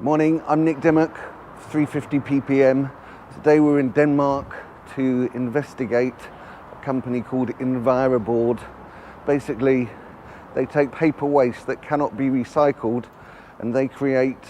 Morning, I'm Nick Dimmock, 350 ppm. Today we're in Denmark to investigate a company called Enviraboard. Basically, they take paper waste that cannot be recycled and they create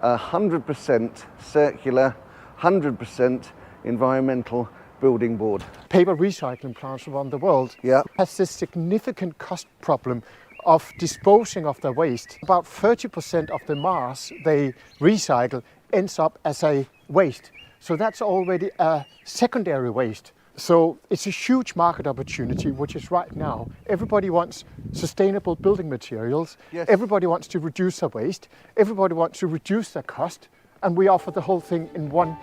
100% circular, 100% environmental building board. Paper recycling plants around the world has this significant cost problem of disposing of their waste. About 30% of the mass they recycle ends up as a waste. So that's already a secondary waste. So it's a huge market opportunity, which is right now. Everybody wants sustainable building materials. Yes. Everybody wants to reduce their waste. Everybody wants to reduce their cost. And we offer the whole thing in one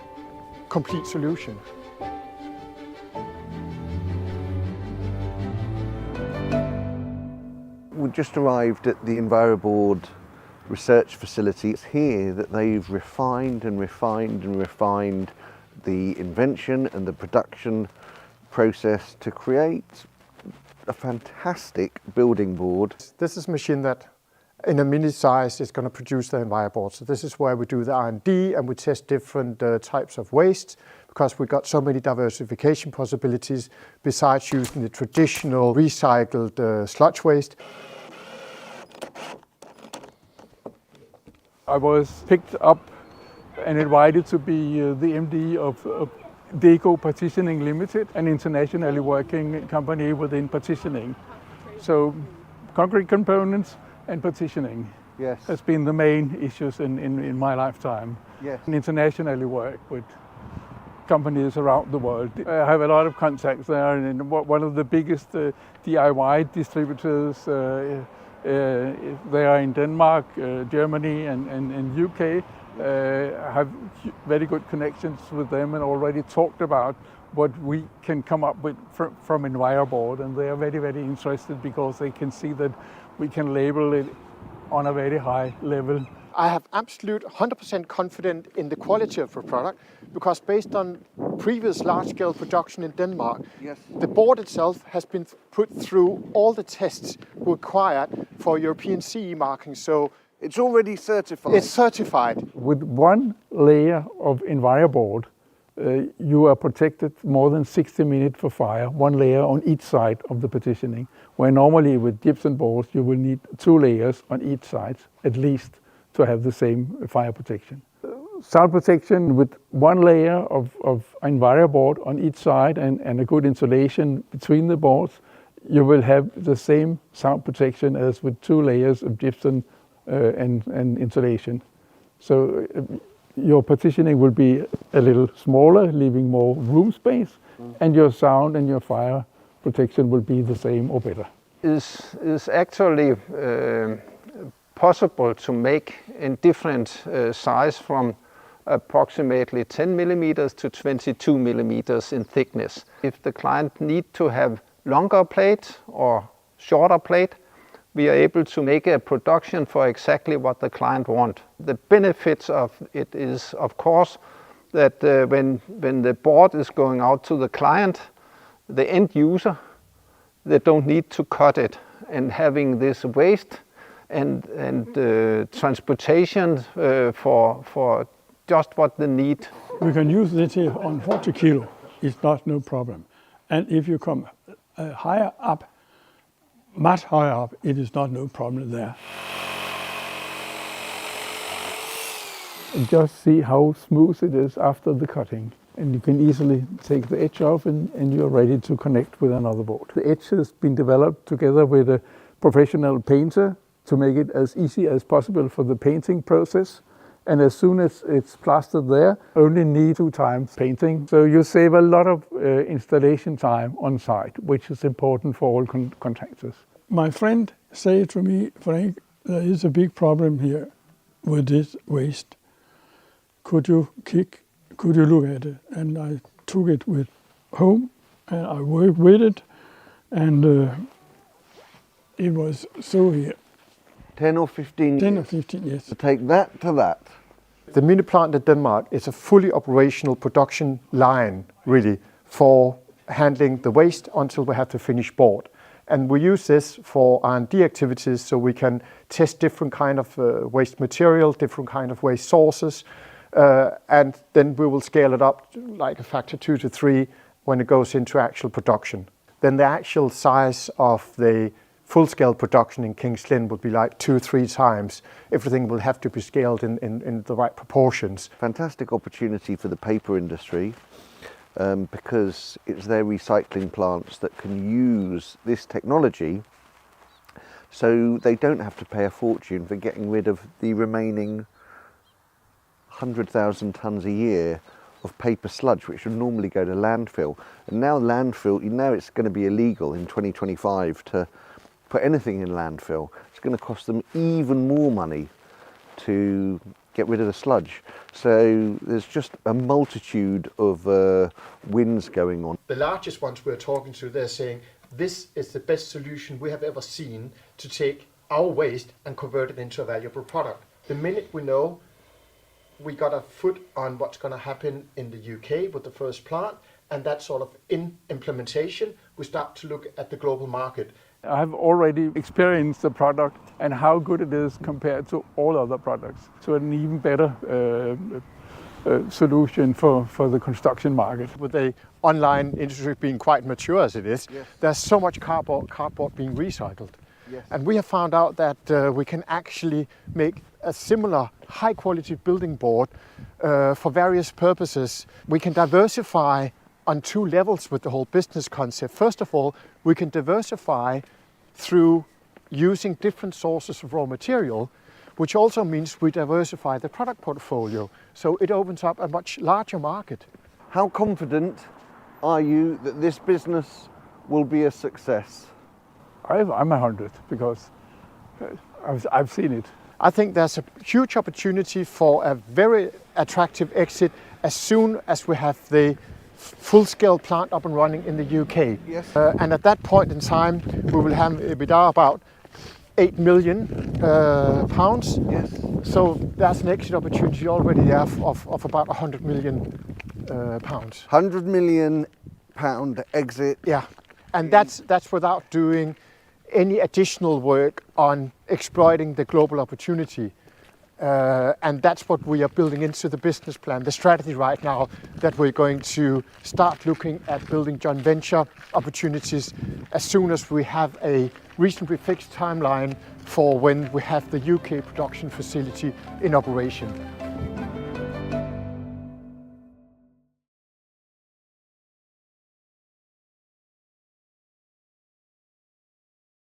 complete solution. We just arrived at the Enviraboard research facility. It's here that they've refined and refined and refined the invention and the production process to create a fantastic building board. This is a machine that in a mini size is going to produce the Enviraboard. So this is where we do the R&D and we test different types of waste, because we've got so many diversification possibilities besides using the traditional recycled sludge waste. I was picked up and invited to be the MD of Deco Partitioning Ltd, an internationally working company within partitioning. So concrete components and partitioning has been the main issues in my lifetime. Yes. And internationally work with companies around the world. I have a lot of contacts there, and one of the biggest DIY distributors they are in Denmark, Germany and UK. Have very good connections with them and already talked about what we can come up with from Enviraboard, and they are very, very interested because they can see that we can label it on a very high level. I have absolute 100% confidence in the quality of the product, because based on previous large-scale production in Denmark, the board itself has been put through all the tests required for European CE marking. So it's already certified. It's certified. With one layer of Enviraboard, you are protected more than 60 minutes for fire, one layer on each side of the partitioning, where normally with gypsum boards you will need 2 layers on each side at least to have the same fire protection. Sound protection with one layer of Enviraboard on each side and a good insulation between the boards, you will have the same sound protection as with 2 layers of gypsum and insulation. So your partitioning will be a little smaller, leaving more room space, and your sound and your fire protection will be the same or better. Is actually possible to make in different size, from approximately 10 millimeters to 22 millimeters in thickness. If the client need to have longer plate or shorter plate, we are able to make a production for exactly what the client want. The benefits of it is, of course, that when the board is going out to the client, the end user, they don't need to cut it, and having this waste and transportation for just what they need. We can use this here on 40 kilo. It's not no problem. And if you come higher up, much higher up, it is not no problem there. Just see how smooth it is after the cutting. And you can easily take the edge off and you're ready to connect with another board. The edge has been developed together with a professional painter to make it as easy as possible for the painting process. And as soon as it's plastered there, only need 2 times painting. So you save a lot of installation time on site, which is important for all contractors. My friend said to me, Frank, there is a big problem here with this waste. Could you look at it? And I took it with home and I worked with it, and it was so here. 10 or 15 10 or 15, yes. To take that to that. the mini plant in Denmark is a fully operational production line, really, for handling the waste until we have the finished board. And we use this for R&D activities, so we can test different kind of waste material, different kind of waste sources, and then we will scale it up to like a factor 2 to 3 when it goes into actual production. Then the actual size of the full-scale production in King's Lynn would be like 2-3 times. Everything will have to be scaled in the right proportions. Fantastic opportunity for the paper industry. Because it's their recycling plants that can use this technology, so they don't have to pay a fortune for getting rid of the remaining 100,000 tonnes a year of paper sludge, which would normally go to landfill. And now landfill, it's going to be illegal in 2025 to put anything in landfill. It's going to cost them even more money to get rid of the sludge. So there's just a multitude of wins going on. The largest ones we're talking to, they're saying this is the best solution we have ever seen to take our waste and convert it into a valuable product. The minute we know we got a foot on what's going to happen in the UK with the first plant, and that's sort of in implementation, we start to look at the global market. I've already experienced the product and how good it is compared to all other products. So an even better solution for the construction market. With the online industry being quite mature as it is, yes, there's so much cardboard being recycled. Yes. And we have found out that we can actually make a similar high quality building board for various purposes. We can diversify on 2 levels with the whole business concept. First of all, we can diversify through using different sources of raw material, which also means we diversify the product portfolio. So it opens up a much larger market. How confident are you that this business will be a success? I'm 100 because I've seen it. I think there's a huge opportunity for a very attractive exit as soon as we have the full-scale plant up and running in the UK. Yes. And at that point in time, we will have EBITDA about 8 million pounds. Yes. So that's an exit opportunity already there of about 100 million pounds. 100 million pound exit. Yeah, and that's without doing any additional work on exploiting the global opportunity. And that's what we are building into the business plan, the strategy right now, that we're going to start looking at building joint venture opportunities as soon as we have a reasonably fixed timeline for when we have the UK production facility in operation.